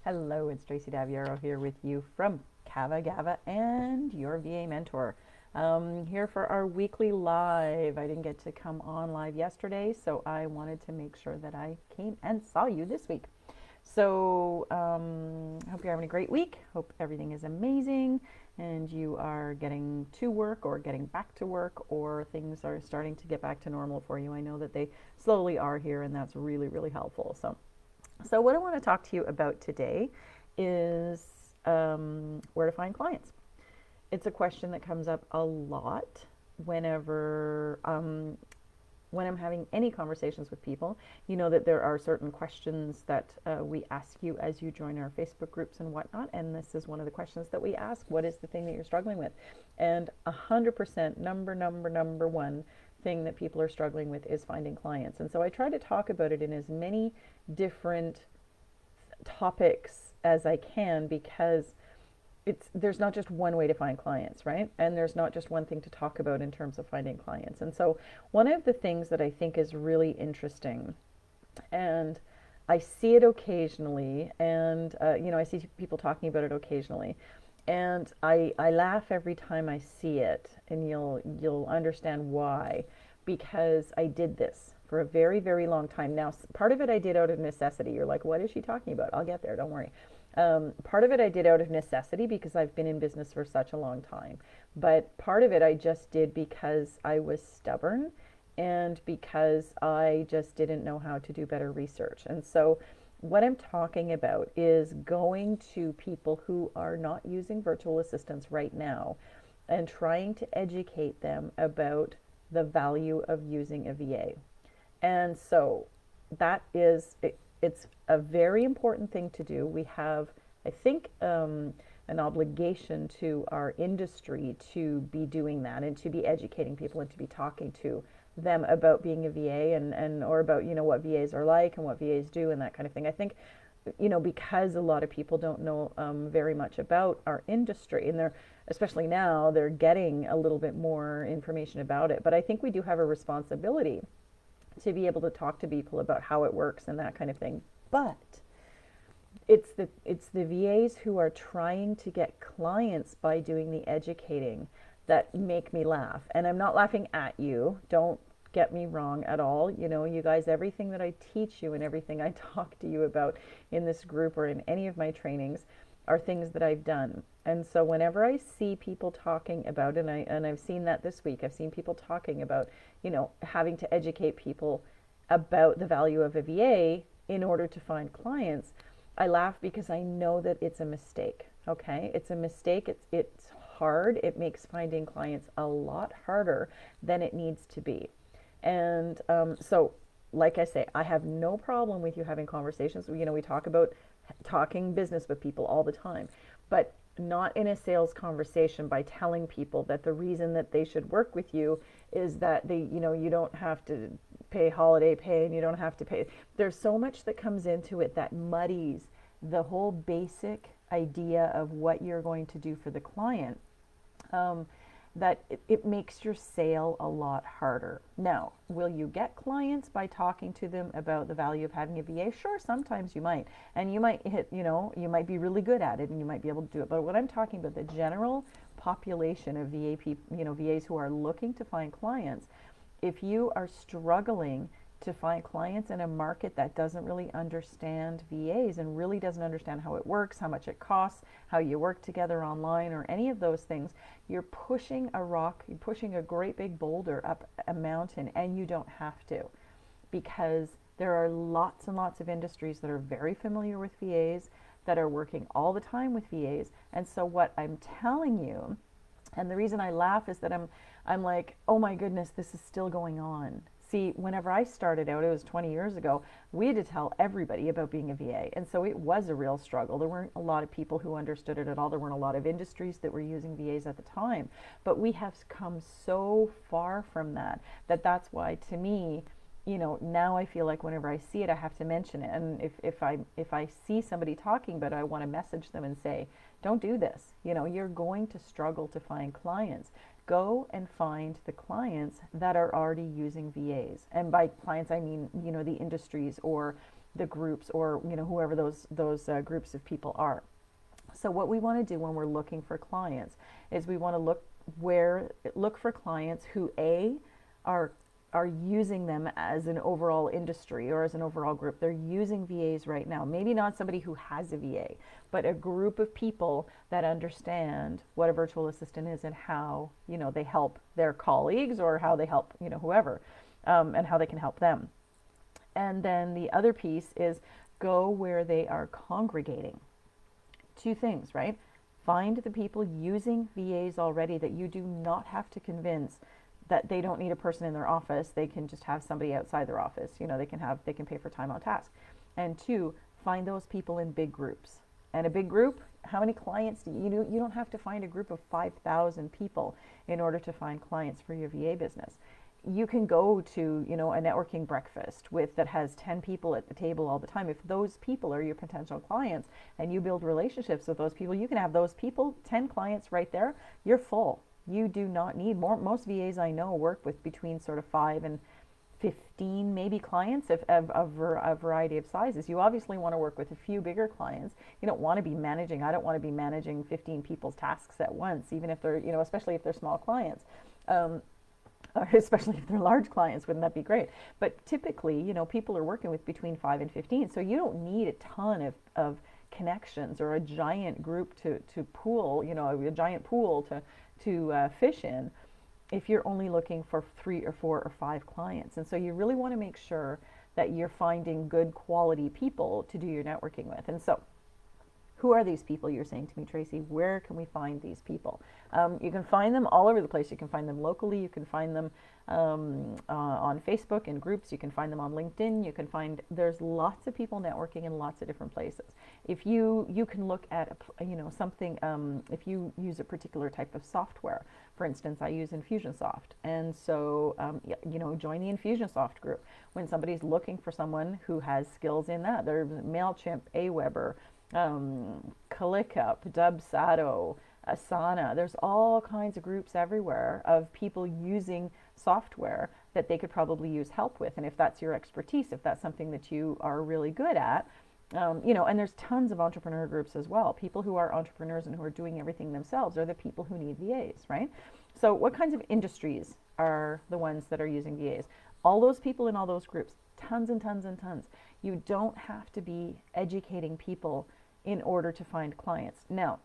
Hello, it's Tracy Daviero here with you from Kava Gava and your VA mentor. Here for our weekly live. I didn't get to come on live yesterday, so I wanted to make sure that I came and saw you this week. So, hope you're having a great week. Hope everything is amazing and you are getting to work or getting back to work, or things are starting to get back to normal for you. I know that they slowly are here, and that's really, really helpful. So what I want to talk to you about today is where to find clients. It's a question that comes up a lot whenever when I'm having any conversations with people. You know that there are certain questions that we ask you as you join our Facebook groups and whatnot, and this is one of the questions that we ask. What is the thing that you're struggling with? And 100% number one thing that people are struggling with is finding clients. And so I try to talk about it in as many different topics as I can, because there's not just one way to find clients, right? And there's not just one thing to talk about in terms of finding clients. And so one of the things that I think is really interesting, and I see it occasionally, and I see people talking about it occasionally, and I laugh every time I see it, and you'll understand why, because I did this for a very, very long time. Now, part of it I did out of necessity. You're like, what is she talking about? I'll get there, don't worry. Part of it I did out of necessity because I've been in business for such a long time. But part of it I just did because I was stubborn and because I just didn't know how to do better research. And so what I'm talking about is going to people who are not using virtual assistants right now and trying to educate them about the value of using a VA. And so it's a very important thing to do. We have, I think, an obligation to our industry to be doing that and to be educating people and to be talking to them about being a VA, and or about what VAs are like and what VAs do and that kind of thing. I think because a lot of people don't know very much about our industry, and they're, especially now, they're getting a little bit more information about it. But I think we do have a responsibility to be able to talk to people about how it works and that kind of thing. But it's the VAs who are trying to get clients by doing the educating that make me laugh. And I'm not laughing at you. Don't get me wrong at all. You guys, everything that I teach you and everything I talk to you about in this group or in any of my trainings are things that I've done. And so whenever I see people talking about, and I've seen that this week, I've seen people talking about, having to educate people about the value of a VA in order to find clients, I laugh because I know that it's a mistake. Okay, it's a mistake. It's hard. It makes finding clients a lot harder than it needs to be. And so, like I say, I have no problem with you having conversations. We talk about talking business with people all the time, but not in a sales conversation by telling people that the reason that they should work with you is that you don't have to pay holiday pay and you don't have to pay. There's so much that comes into it that muddies the whole basic idea of what you're going to do for the client. That it makes your sale a lot harder. Now, will you get clients by talking to them about the value of having a VA? Sure, sometimes you might. And you might you might be really good at it and you might be able to do it. But what I'm talking about, the general population of VAs who are looking to find clients, if you are struggling to find clients in a market that doesn't really understand VAs and really doesn't understand how it works, how much it costs, how you work together online, or any of those things, you're pushing a rock, you're pushing a great big boulder up a mountain, and you don't have to, because there are lots and lots of industries that are very familiar with VAs, that are working all the time with VAs. And so what I'm telling you, and the reason I laugh is that I'm like, oh my goodness, this is still going on. See, whenever I started out, it was 20 years ago, we had to tell everybody about being a VA. And so it was a real struggle. There weren't a lot of people who understood it at all. There weren't a lot of industries that were using VAs at the time. But we have come so far from that, that's why, to me, now I feel like whenever I see it, I have to mention it. And if I see somebody talking about it, I want to message them and say, don't do this. You're going to struggle to find clients. Go and find the clients that are already using VAs. And by clients, I mean, the industries or the groups, or whoever those groups of people are. So what we want to do when we're looking for clients is we want to look for clients who are are using them as an overall industry or as an overall group. They're using VAs right now. Maybe not somebody who has a VA, but a group of people that understand what a virtual assistant is and how, they help their colleagues, or how they help, whoever, and how they can help them. And then the other piece is go where they are congregating. Two things, right? Find the people using VAs already that you do not have to convince that they don't need a person in their office. They can just have somebody outside their office. They can pay for time on task. And two, find those people in big groups. And a big group, how many clients you don't have to find a group of 5,000 people in order to find clients for your VA business. You can go to, a networking breakfast that has 10 people at the table all the time. If those people are your potential clients and you build relationships with those people, you can have those people, 10 clients right there, you're full. You do not need more. Most VAs I know work with between sort of 5 and 15 maybe clients of a variety of sizes. You obviously want to work with a few bigger clients. You don't want to be managing, I don't want to be managing 15 people's tasks at once, even if they're, especially if they're small clients. Or especially if they're large clients, wouldn't that be great? But typically, people are working with between 5 and 15, so you don't need a ton of connections or a giant group to pool, a giant pool to fish in if you're only looking for 3 or 4 or 5 clients. And so you really want to make sure that you're finding good quality people to do your networking with. And so who are these people, you're saying to me, Tracy? Where can we find these people? You can find them all over the place. You can find them locally. You can find them on Facebook in groups. You can find them on LinkedIn. There's lots of people networking in lots of different places. If you can look at, something, if you use a particular type of software. For instance, I use Infusionsoft. And so, join the Infusionsoft group. When somebody's looking for someone who has skills in that, there's MailChimp, Aweber, ClickUp, Dubsado, Asana. There's all kinds of groups everywhere of people using software that they could probably use help with. And if that's your expertise, if that's something that you are really good at, and there's tons of entrepreneur groups as well. People who are entrepreneurs and who are doing everything themselves are the people who need VAs, right? So what kinds of industries are the ones that are using VAs? All those people in all those groups, tons and tons and tons. You don't have to be educating people in order to find clients. Now,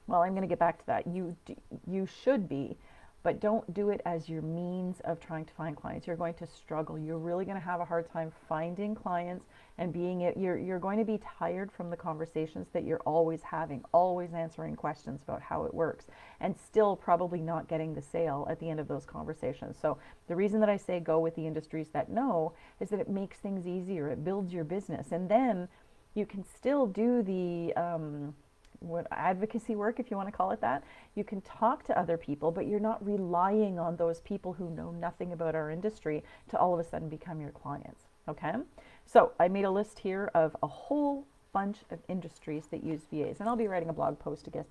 I'm going to get back to that. You should be, but don't do it as your means of trying to find clients. You're going to struggle. You're really going to have a hard time finding clients and you're going to be tired from the conversations that you're always having, always answering questions about how it works, and still probably not getting the sale at the end of those conversations. So the reason that I say go with the industries that know is that it makes things easier. It builds your business. And then you can still do the advocacy work, if you want to call it that. You can talk to other people, but you're not relying on those people who know nothing about our industry to all of a sudden become your clients. Okay? So I made a list here of a whole bunch of industries that use VAs, and I'll be writing a blog post, I guess,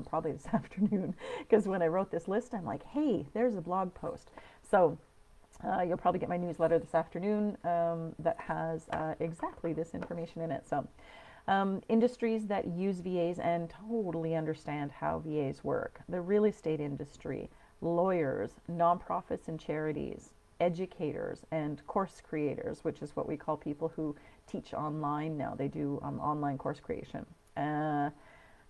probably this afternoon, because when I wrote this list, I'm like, hey, there's a blog post. So you'll probably get my newsletter this afternoon that has exactly this information in it. So industries that use VAs and totally understand how VAs work: the real estate industry, lawyers, nonprofits and charities, educators and course creators, which is what we call people who teach online now. They do online course creation.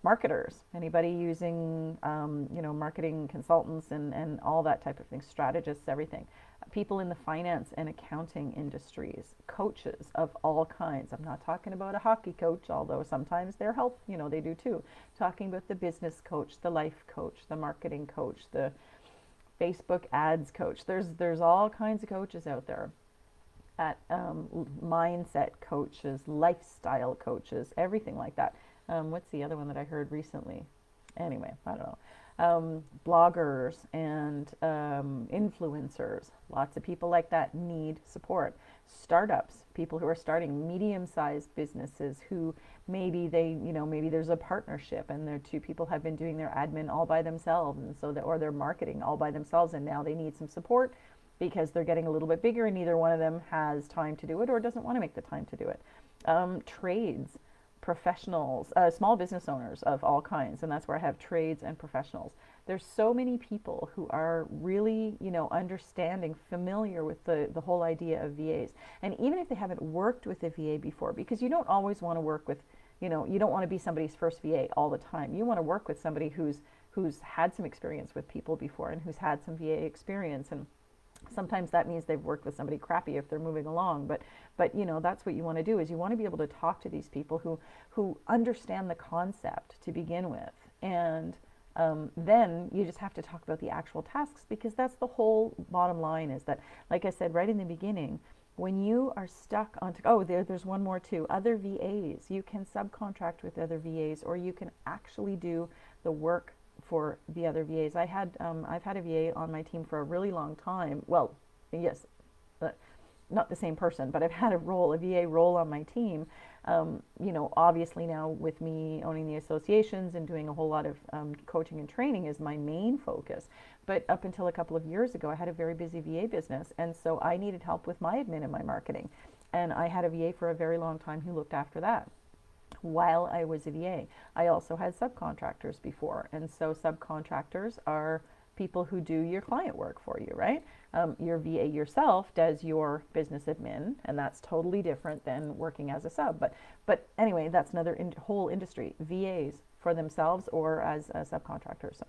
Marketers, anybody using, marketing consultants and all that type of thing, strategists, everything. People in the finance and accounting industries, coaches of all kinds. I'm not talking about a hockey coach, although sometimes they're help, they do too. Talking about the business coach, the life coach, the marketing coach, the Facebook ads coach. There's all kinds of coaches out there. At mindset coaches, lifestyle coaches, everything like that. What's the other one that I heard recently? Anyway, I don't know. Bloggers and influencers. Lots of people like that need support. Startups, people who are starting medium-sized businesses who maybe maybe there's a partnership and their two people have been doing their admin all by themselves, and so or their marketing all by themselves, and now they need some support because they're getting a little bit bigger and neither one of them has time to do it or doesn't want to make the time to do it. trades, professionals, small business owners of all kinds, and that's where I have trades and professionals. There's so many people who are really, understanding, familiar with the whole idea of VAs. And even if they haven't worked with a VA before, because you don't always want to work with, you don't want to be somebody's first VA all the time. You want to work with somebody who's had some experience with people before and who's had some VA experience. And sometimes that means they've worked with somebody crappy if they're moving along, but that's what you want to do, is you want to be able to talk to these people who understand the concept to begin with, and then you just have to talk about the actual tasks, because that's the whole bottom line, is that, like I said right in the beginning, when you are stuck on, there's one more too, other VAs. You can subcontract with other VAs, or you can actually do the work for the other VAs. I've had a VA on my team for a really long time. Well, yes, not the same person, but I've had a VA role on my team. Obviously now with me owning the associations and doing a whole lot of coaching and training is my main focus. But up until a couple of years ago, I had a very busy VA business, and so I needed help with my admin and my marketing. And I had a VA for a very long time who looked after that while I was a VA. I also had subcontractors before, and so subcontractors are people who do your client work for you, right? Your VA yourself does your business admin, and that's totally different than working as a sub. But anyway, that's another whole industry. VAs for themselves or as subcontractors.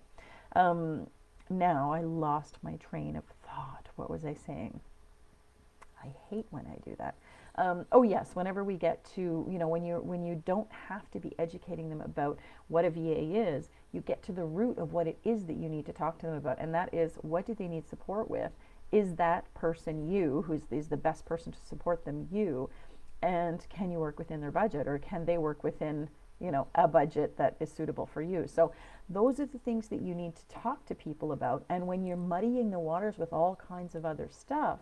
Now I lost my train of thought. What was I saying? I hate when I do that. Oh yes, whenever we get to, when you don't have to be educating them about what a VA is, you get to the root of what it is that you need to talk to them about, and that is, what do they need support with? Is that person you, is the best person to support them, you? And can you work within their budget, or can they work within, a budget that is suitable for you? So those are the things that you need to talk to people about. And when you're muddying the waters with all kinds of other stuff,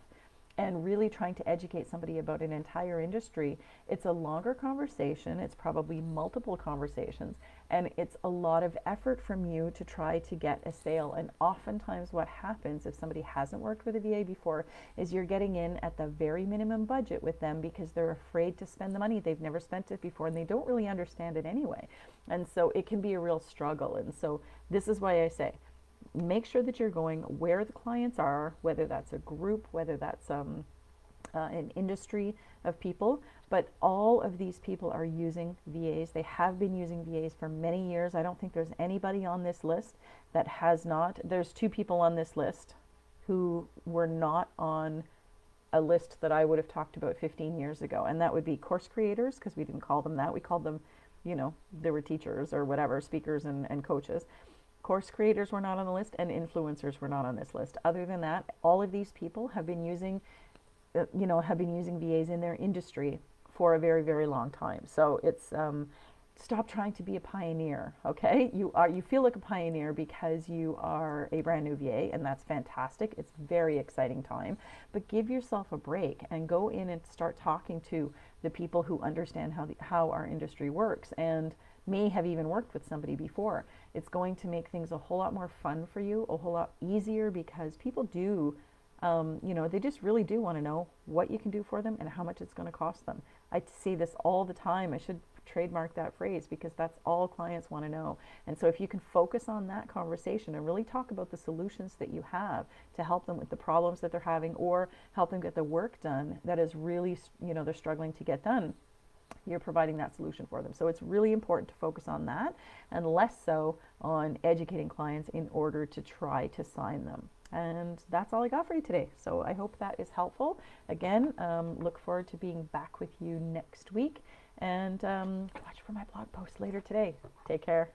and really trying to educate somebody about an entire industry, it's a longer conversation. It's probably multiple conversations, and it's a lot of effort from you to try to get a sale. And oftentimes what happens if somebody hasn't worked with a VA before is you're getting in at the very minimum budget with them because they're afraid to spend the money. They've never spent it before, and they don't really understand it anyway. And so it can be a real struggle. And so this is why I say, make sure that you're going where the clients are, whether that's a group, whether that's an industry of people. But all of these people are using VAs. They have been using VAs for many years. I don't think there's anybody on this list that has not. There's 2 people on this list who were not on a list that I would have talked about 15 years ago. And that would be course creators, because we didn't call them that. We called them, they were teachers or whatever, speakers and coaches. Course creators were not on the list, and influencers were not on this list. Other than that, all of these people have been using, VAs in their industry for a very, very long time. So it's stop trying to be a pioneer. Okay, you feel like a pioneer because you are a brand new VA, and that's fantastic. It's a very exciting time, but give yourself a break and go in and start talking to the people who understand how our industry works, and may have even worked with somebody before. It's going to make things a whole lot more fun for you, a whole lot easier, because people do, they just really do want to know what you can do for them and how much it's going to cost them. I see this all the time. I should trademark that phrase, because that's all clients want to know. And so if you can focus on that conversation and really talk about the solutions that you have to help them with the problems that they're having, or help them get the work done that is really, they're struggling to get done, you're providing that solution for them. So it's really important to focus on that, and less so on educating clients in order to try to sign them. And that's all I got for you today. So I hope that is helpful. Again, look forward to being back with you next week, and watch for my blog post later today. Take care.